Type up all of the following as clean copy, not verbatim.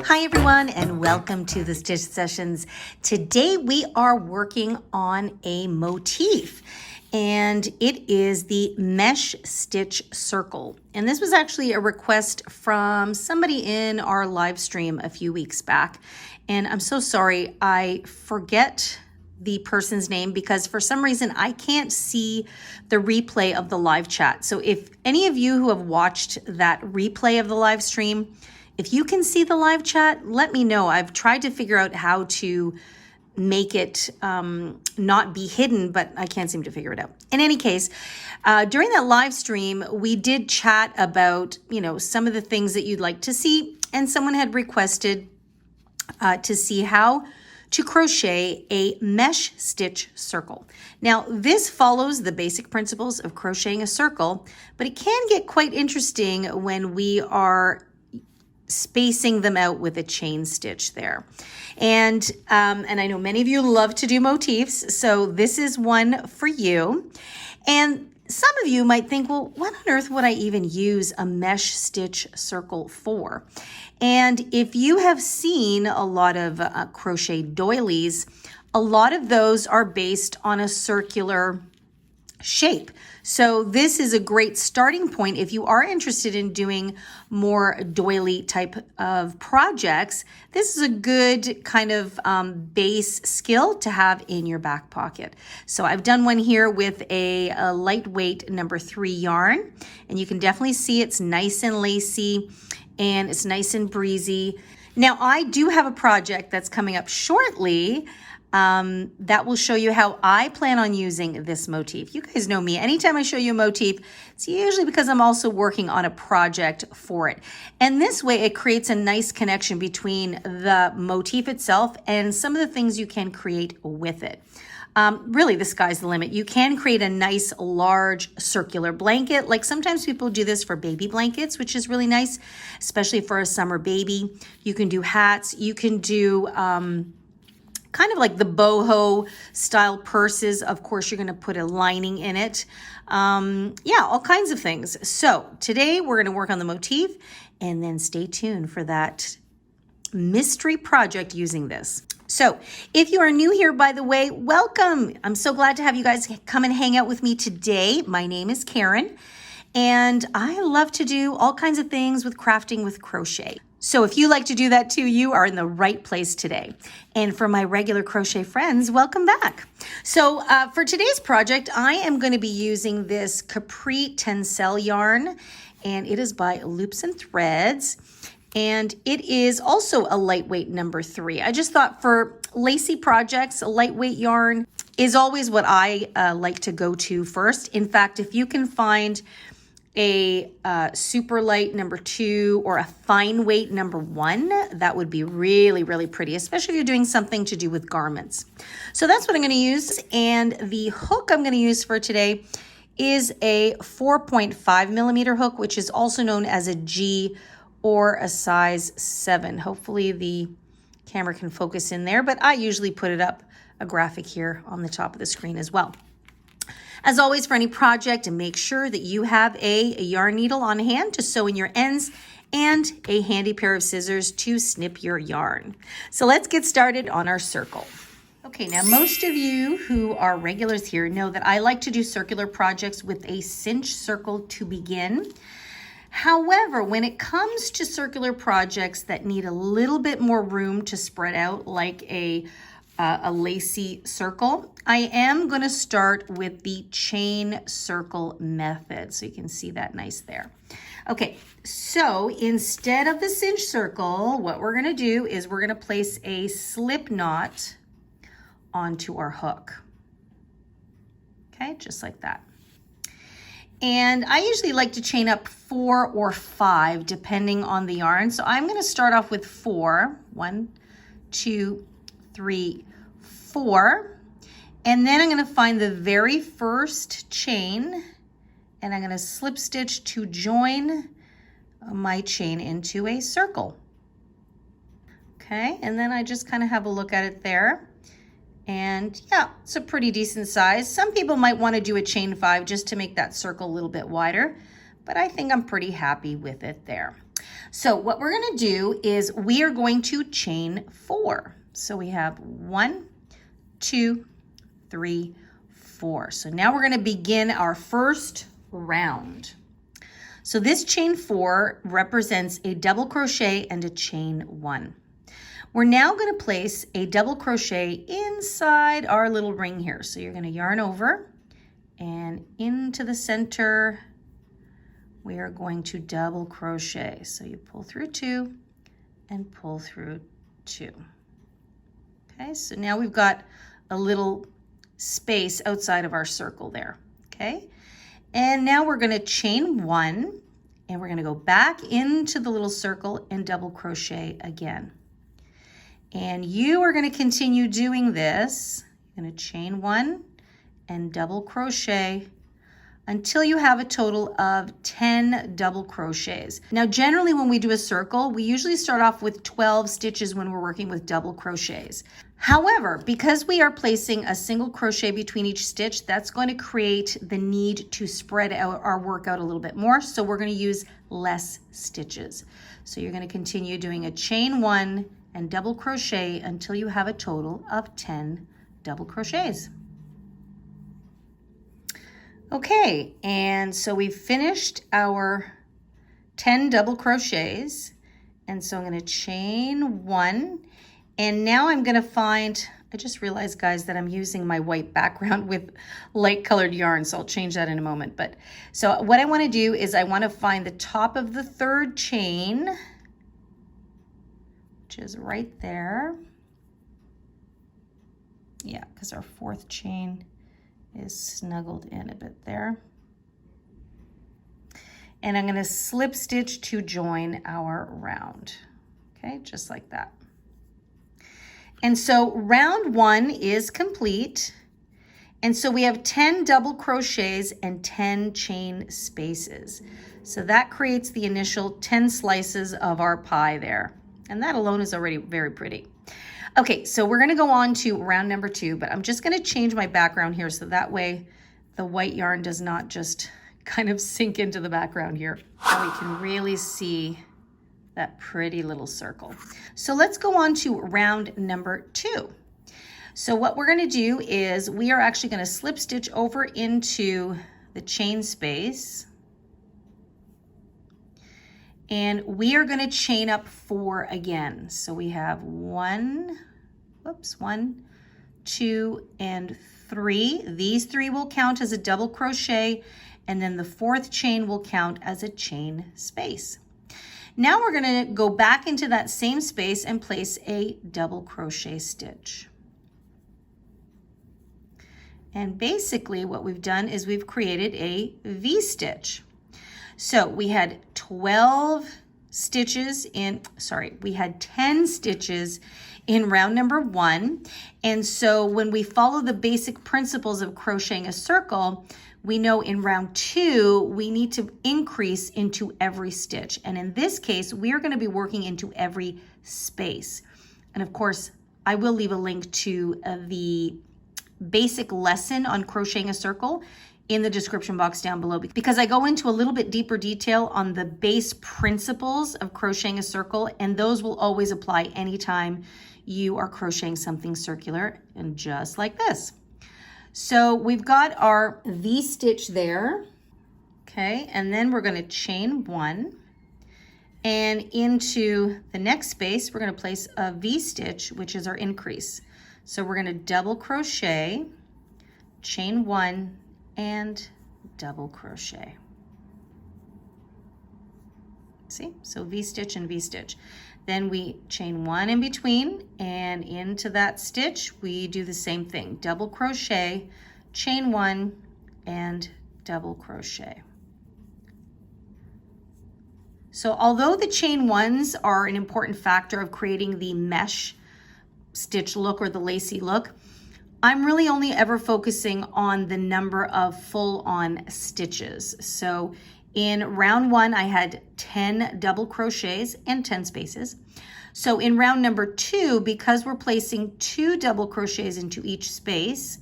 Hi everyone, and welcome to the Stitch Sessions. Today we are working on a motif, and it is the mesh stitch circle. And this was actually a request from somebody in our live stream a few weeks back. And I'm so sorry, I forget the person's name because for some reason I can't see the replay of the live chat. So if any of you who have watched that replay of the live stream, if you can see the live chat, let me know. I've tried to figure out how to make it not be hidden, but I can't seem to figure it out. In any case, during that live stream, we did chat about, some of the things that you'd like to see, and someone had requested to see how to crochet a mesh stitch circle. Now, this follows the basic principles of crocheting a circle, but it can get quite interesting when we are spacing them out with a chain stitch there. And I know many of you love to do motifs, so this is one for you. And some of you might think, well, what on earth would I even use a mesh stitch circle for? And if you have seen a lot of crochet doilies, a lot of those are based on a circular shape. So this is a great starting point if you are interested in doing more doily type of projects. This is a good kind of base skill to have in your back pocket. So I've done one here with a lightweight number 3 yarn, and you can definitely see it's nice and lacy and it's nice and breezy. Now I do have a project that's coming up shortly that will show you how I plan on using this motif. You guys know me. Anytime I show you a motif, it's usually because I'm also working on a project for it. And this way it creates a nice connection between the motif itself and some of the things you can create with it. Really, the sky's the limit. You can create a nice large circular blanket. Like sometimes people do this for baby blankets, which is really nice, especially for a summer baby. You can do hats. You can do kind of like the boho style purses. Of course, you're going to put a lining in it. Yeah, all kinds of things. So today we're going to work on the motif, and then stay tuned for that mystery project using this. So if you are new here, by the way, welcome. I'm so glad to have you guys come and hang out with me today. My name is Karen, and I love to do all kinds of things with crafting with crochet. So if you like to do that too, you are in the right place today. And for my regular crochet friends, welcome back. So for today's project, I am going to be using this Capri Tencel yarn, and it is by Loops and Threads. And it is also a lightweight number 3. I just thought for lacy projects, a lightweight yarn is always what I like to go to first. In fact, if you can find a super light number 2 or a fine weight number 1, that would be really, really pretty, especially if you're doing something to do with garments. So that's what I'm going to use. And the hook I'm going to use for today is a 4.5 millimeter hook, which is also known as a G or a size 7. Hopefully the camera can focus in there, but I usually put it up a graphic here on the top of the screen as well. As always, for any project, make sure that you have a yarn needle on hand to sew in your ends and a handy pair of scissors to snip your yarn. So let's get started on our circle. Okay, now most of you who are regulars here know that I like to do circular projects with a cinch circle to begin. However, when it comes to circular projects that need a little bit more room to spread out, like a lacy circle, I am going to start with the chain circle method. So you can see that nice there. Okay, so instead of the cinch circle, what we're going to do is we're going to place a slip knot onto our hook. Okay, just like that. And I usually like to chain up 4 or 5 depending on the yarn. So I'm going to start off with 4. 1, 2, 3, 4. And then I'm going to find the very first chain, and I'm going to slip stitch to join my chain into a circle. Okay, and then I just kind of have a look at it there. And yeah, it's a pretty decent size. Some people might want to do a chain 5 just to make that circle a little bit wider, but I think I'm pretty happy with it there. So what we're going to do is we are going to chain 4. So we have 1, 2, 3, 4. So now we're going to begin our first round. So this chain 4 represents a double crochet and a chain 1. We're now going to place a double crochet inside our little ring here. So you're going to yarn over and into the center. We are going to double crochet. So you pull through 2 and pull through 2. Okay, so now we've got a little space outside of our circle there. Okay, and now we're going to chain 1 and we're going to go back into the little circle and double crochet again. And you are going to continue doing this. You're going to chain 1 and double crochet until you have a total of 10 double crochets. Now, generally when we do a circle, we usually start off with 12 stitches when we're working with double crochets. However, because we are placing a single crochet between each stitch, that's going to create the need to spread out our work out a little bit more. So we're going to use less stitches. So you're going to continue doing a chain 1 and double crochet until you have a total of 10 double crochets. Okay, and so we've finished our 10 double crochets. And so I'm going to chain 1. And now I'm going to find, I just realized, guys, that I'm using my white background with light colored yarn. So I'll change that in a moment. But so what I want to do is I want to find the top of the 3rd chain, which is right there. Yeah, because our 4th chain is snuggled in a bit there. And I'm going to slip stitch to join our round. Okay, just like that. And so round 1 is complete. And so we have 10 double crochets and 10 chain spaces. So that creates the initial 10 slices of our pie there. And that alone is already very pretty. Okay, so we're going to go on to round number 2, but I'm just going to change my background here so that way the white yarn does not just kind of sink into the background here. Now we can really see that pretty little circle. So let's go on to round number 2. So what we're going to do is we are actually going to slip stitch over into the chain space. And we are going to chain up 4 again. So we have 1, 2, and 3. These 3 will count as a double crochet, and then the 4th chain will count as a chain space. Now we're going to go back into that same space and place a double crochet stitch. And basically what we've done is we've created a V-stitch. So we had 10 stitches in round number 1. And so when we follow the basic principles of crocheting a circle, we know in round 2, we need to increase into every stitch. And in this case, we are going to be working into every space. And of course, I will leave a link to the basic lesson on crocheting a circle in the description box down below, because I go into a little bit deeper detail on the base principles of crocheting a circle, and those will always apply anytime you are crocheting something circular, and just like this. So we've got our V-stitch there, okay, and then we're going to chain 1, and into the next space we're going to place a V-stitch, which is our increase. So we're going to double crochet, chain 1, and double crochet. See, so V-stitch and V-stitch. Then we chain 1 in between, and into that stitch we do the same thing. Double crochet, chain 1, and double crochet. So although the chain 1s are an important factor of creating the mesh stitch look or the lacy look, I'm really only ever focusing on the number of full-on stitches. So in round 1, I had 10 double crochets and 10 spaces. So in round number 2, because we're placing 2 double crochets into each space,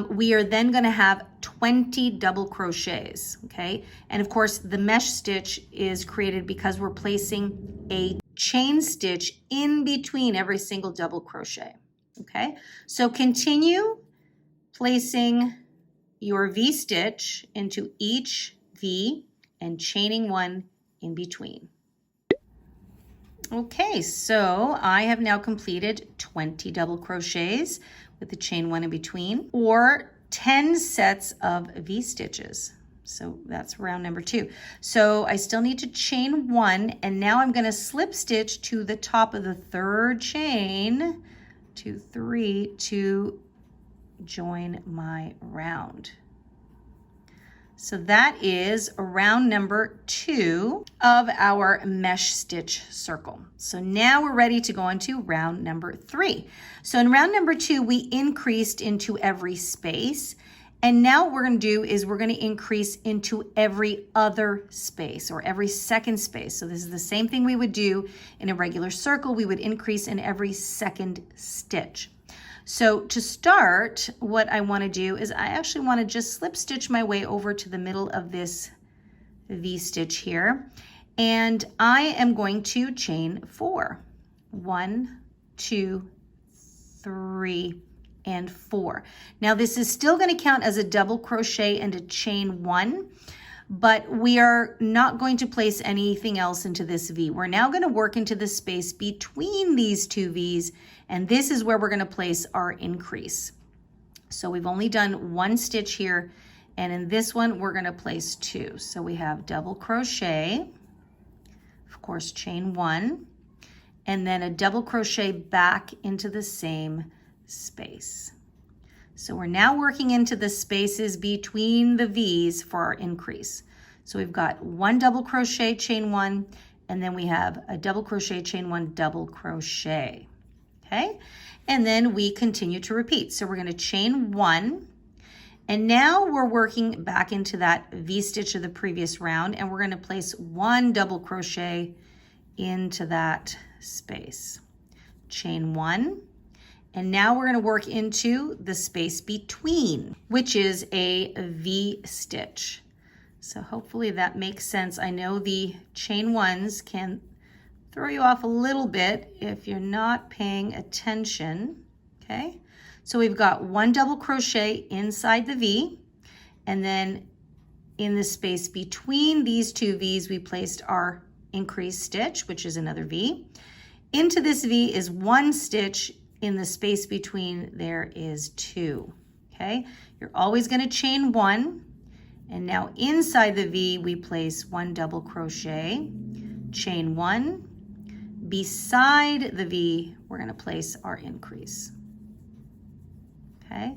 we are then going to have 20 double crochets, okay? And of course, the mesh stitch is created because we're placing a chain stitch in between every single double crochet, okay? So continue placing your V-stitch into each V and chaining one in between. Okay, so I have now completed 20 double crochets with the chain one in between, or 10 sets of V-stitches. So that's round number 2. So I still need to chain one, and now I'm going to slip stitch to the top of the third chain, 2, 3, to join my round. So that is round number 2 of our mesh stitch circle. So now we're ready to go into round number 3. So in round number 2, we increased into every space. And now what we're going to do is we're going to increase into every other space, or every second space. So this is the same thing we would do in a regular circle. We would increase in every second stitch. So to start, what I want to do is I actually want to just slip stitch my way over to the middle of this V-stitch here. And I am going to chain 4. 1, 2, 3, and 4. Now this is still going to count as a double crochet and a chain 1, but we are not going to place anything else into this V. We're now going to work into the space between these two V's, and this is where we're going to place our increase. So we've only done 1 stitch here, and in this one we're going to place 2. So we have double crochet, of course chain 1, and then a double crochet back into the same space. So we're now working into the spaces between the V's for our increase. So we've got 1 double crochet, chain 1, and then we have a double crochet, chain 1, double crochet. Okay, and then we continue to repeat. So we're going to chain 1, and now we're working back into that V-stitch of the previous round, and we're going to place 1 double crochet into that space. Chain 1, and now we're going to work into the space between, which is a V-stitch. So hopefully that makes sense. I know the chain 1s can throw you off a little bit if you're not paying attention, okay? So we've got 1 double crochet inside the V, and then in the space between these two V's, we placed our increased stitch, which is another V. Into this V is 1 stitch, in the space between there is 2, okay? You're always going to chain 1, and now inside the V, we place 1 double crochet, chain 1, beside the V, we're going to place our increase. Okay,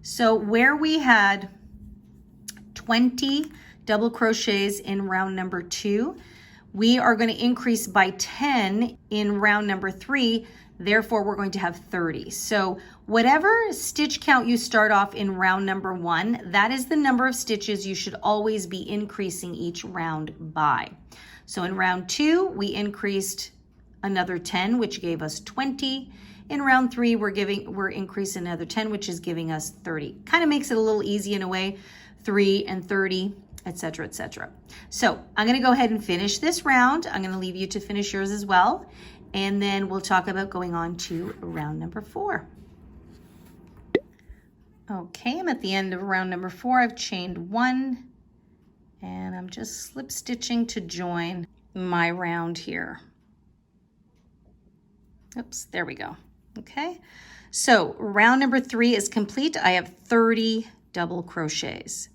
so where we had 20 double crochets in round number 2, we are going to increase by 10 in round number 3. Therefore, we're going to have 30. So whatever stitch count you start off in round number 1, that is the number of stitches you should always be increasing each round by. So in round 2, we increased another 10, which gave us 20. In round 3, we're increasing another 10, which is giving us 30. Kind of makes it a little easy in a way, 3 and 30, etc., etc. So I'm going to go ahead and finish this round. I'm going to leave you to finish yours as well, and then we'll talk about going on to round number 4. Okay, I'm at the end of round number 4. I've chained 1, and I'm just slip stitching to join my round here. Oops, there we go. Okay, so round number 3 is complete. I have 30 double crochets.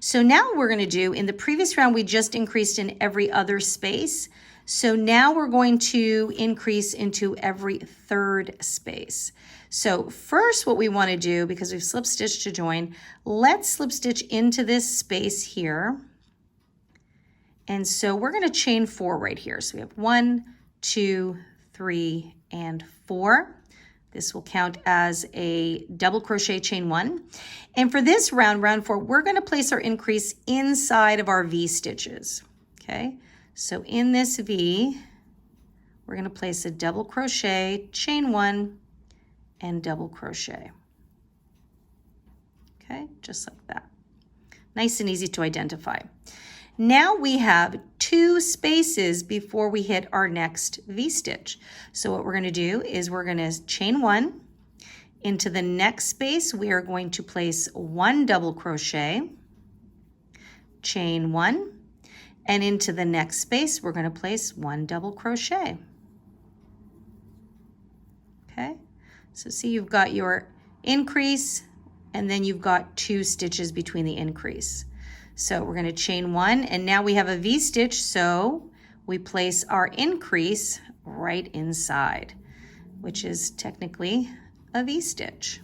So now what we're going to do, in the previous round, we just increased in every other space. So now we're going to increase into every third space. So first what we want to do, because we've slip stitched to join, let's slip stitch into this space here. And so we're going to chain 4 right here. So we have 1, 2, 3, and 4. This will count as a double crochet, chain 1. And for this round, round 4, we're going to place our increase inside of our V stitches. Okay, so in this V, we're going to place a double crochet, chain 1, and double crochet. Okay, just like that. Nice and easy to identify. Now we have 2 spaces before we hit our next V-stitch. So what we're going to do is we're going to chain 1. Into the next space, we are going to place 1 double crochet, chain 1, and into the next space, we're going to place 1 double crochet. Okay, so see, you've got your increase, and then you've got 2 stitches between the increase. So we're going to chain 1, and now we have a V-stitch, so we place our increase right inside, which is technically a V-stitch.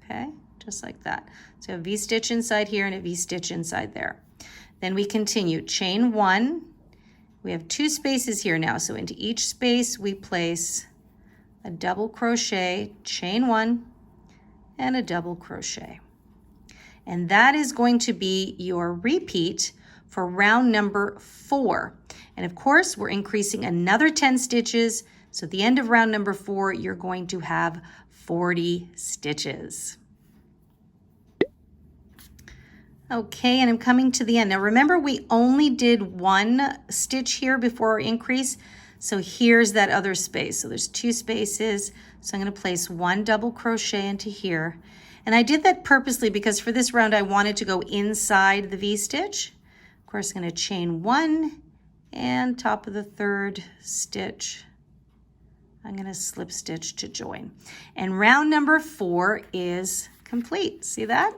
Okay, just like that. So a V-stitch inside here and a V-stitch inside there. Then we continue, chain 1. We have 2 spaces here now, so into each space we place a double crochet, chain 1, and a double crochet. And that is going to be your repeat for round number 4. And of course, we're increasing another 10 stitches. So at the end of round number 4, you're going to have 40 stitches. Okay, and I'm coming to the end. Now remember, we only did 1 stitch here before our increase. So here's that other space. So there's 2 spaces. So I'm going to place 1 double crochet into here. And I did that purposely because for this round I wanted to go inside the V-stitch. Of course, I'm going to chain 1 and top of the 3rd stitch, I'm going to slip stitch to join. And round number 4 is complete. See that?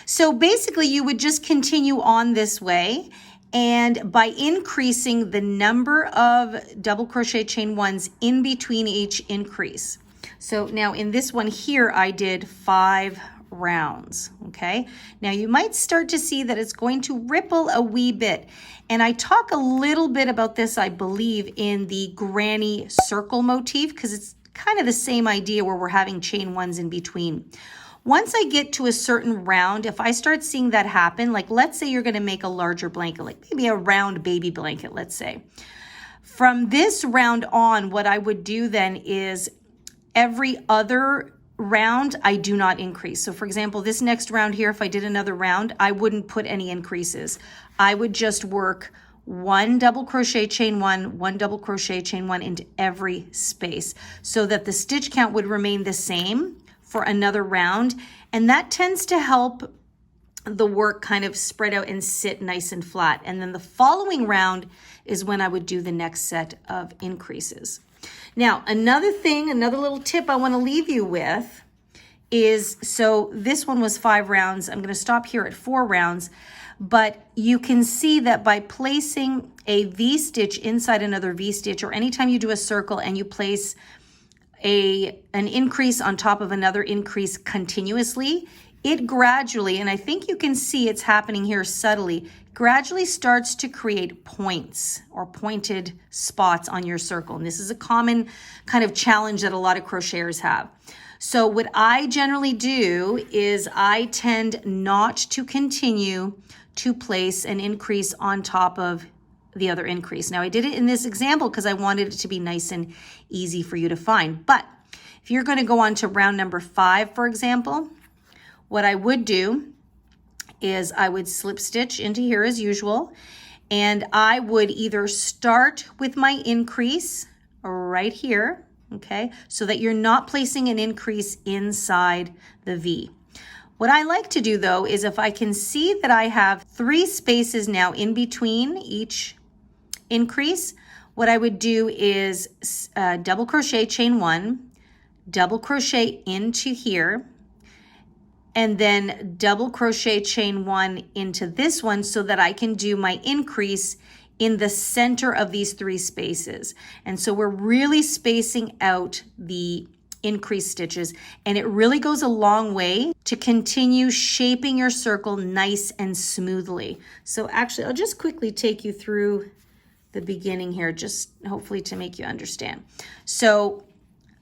So basically you would just continue on this way, and by increasing the number of double crochet chain 1s in between each increase. So now in this one here, I did 5 rounds, okay? Now you might start to see that it's going to ripple a wee bit. And I talk a little bit about this, I believe, in the granny circle motif, because it's kind of the same idea where we're having chain 1s in between. Once I get to a certain round, if I start seeing that happen, like let's say you're going to make a larger blanket, like maybe a round baby blanket, let's say. From this round on, what I would do then is every other round, I do not increase. So for example, this next round here, if I did another round, I wouldn't put any increases. I would just work 1 double crochet chain 1, 1 double crochet chain 1 into every space so that the stitch count would remain the same for another round. And that tends to help the work kind of spread out and sit nice and flat. And then the following round is when I would do the next set of increases. Now, another thing, another little tip I want to leave you with is, so this one was 5 rounds. I'm going to stop here at 4 rounds, but you can see that by placing a V-stitch inside another V-stitch, or anytime you do a circle and you place an increase on top of another increase continuously, it gradually, and I think you can see it's happening here subtly, gradually starts to create points or pointed spots on your circle. And this is a common kind of challenge that a lot of crocheters have. So what I generally do is I tend not to continue to place an increase on top of the other increase. Now I did it in this example because I wanted it to be nice and easy for you to find. But if you're going to go on to round number 5, for example, what I would do is I would slip stitch into here as usual, and I would either start with my increase right here, okay, so that you're not placing an increase inside the V. What I like to do though is if I can see that I have 3 spaces now in between each increase, what I would do is double crochet chain 1, double crochet into here, and then double crochet chain 1 into this one so that I can do my increase in the center of these 3 spaces. And so we're really spacing out the increase stitches, and it really goes a long way to continue shaping your circle nice and smoothly. So actually, I'll just quickly take you through the beginning here, just hopefully to make you understand. So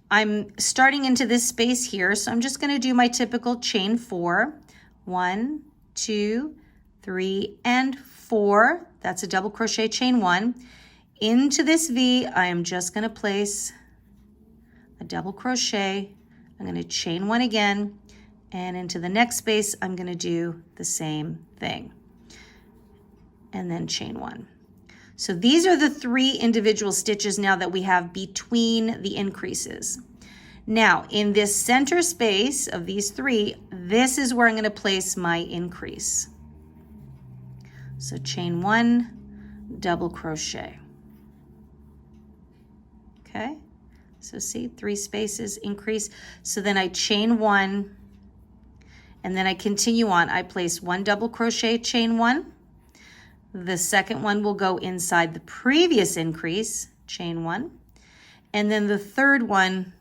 I'm starting into this space here, so I'm just going to do my typical chain 4. 1, 2, 3, and 4. That's a double crochet chain 1. Into this V, I am just going to place a double crochet, I'm going to chain one again, and into the next space, I'm going to do the same thing. And then chain one. So these are the 3 individual stitches now that we have between the increases. Now, in this center space of these 3, this is where I'm going to place my increase. So chain one, double crochet. Okay, so see, 3 spaces increase. So then I chain one, and then I continue on. I place 1 double crochet, chain one. The second one will go inside the previous increase, chain one, and then the third one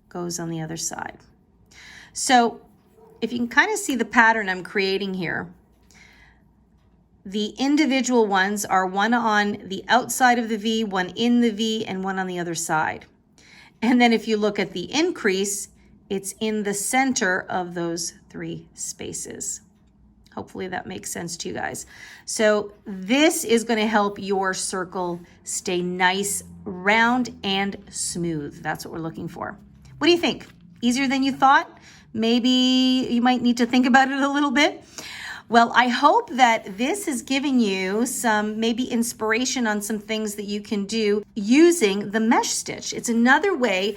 goes on the other side. So if you can kind of see the pattern I'm creating here, the individual ones are one on the outside of the V, one in the V, and one on the other side. And then if you look at the increase, it's in the center of those 3 spaces. Hopefully that makes sense to you guys. So this is going to help your circle stay nice, round, and smooth. That's what we're looking for. What do you think? Easier than you thought? Maybe you might need to think about it a little bit. Well, I hope that this is giving you some maybe inspiration on some things that you can do using the mesh stitch. It's another way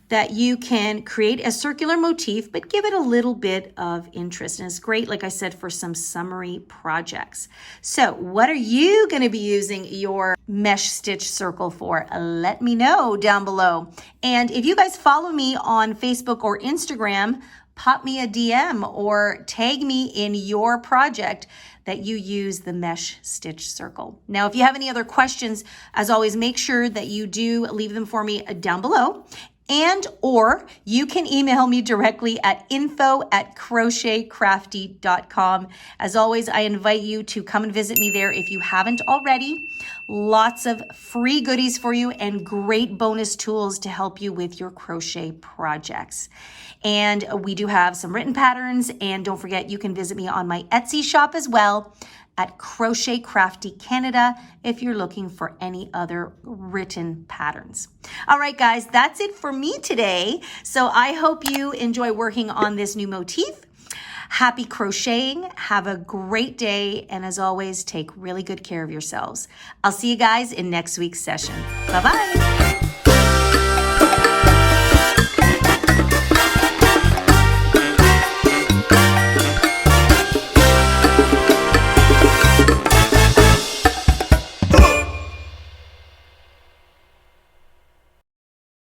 that you can create a circular motif, but give it a little bit of interest. And it's great, like I said, for some summery projects. So what are you gonna be using your mesh stitch circle for? Let me know down below. And if you guys follow me on Facebook or Instagram, pop me a DM or tag me in your project that you use the mesh stitch circle. Now, if you have any other questions, as always, make sure that you do leave them for me down below. And or you can email me directly at info@crochetcrafty.com. As always, I invite you to come and visit me there if you haven't already. Lots of free goodies for you and great bonus tools to help you with your crochet projects. And we do have some written patterns, and don't forget you can visit me on my Etsy shop as well at Crochet Crafty Canada if you're looking for any other written patterns. All right, guys, that's it for me today. So I hope you enjoy working on this new motif. Happy crocheting, have a great day, and as always, take really good care of yourselves. I'll see you guys in next week's session. Bye-bye.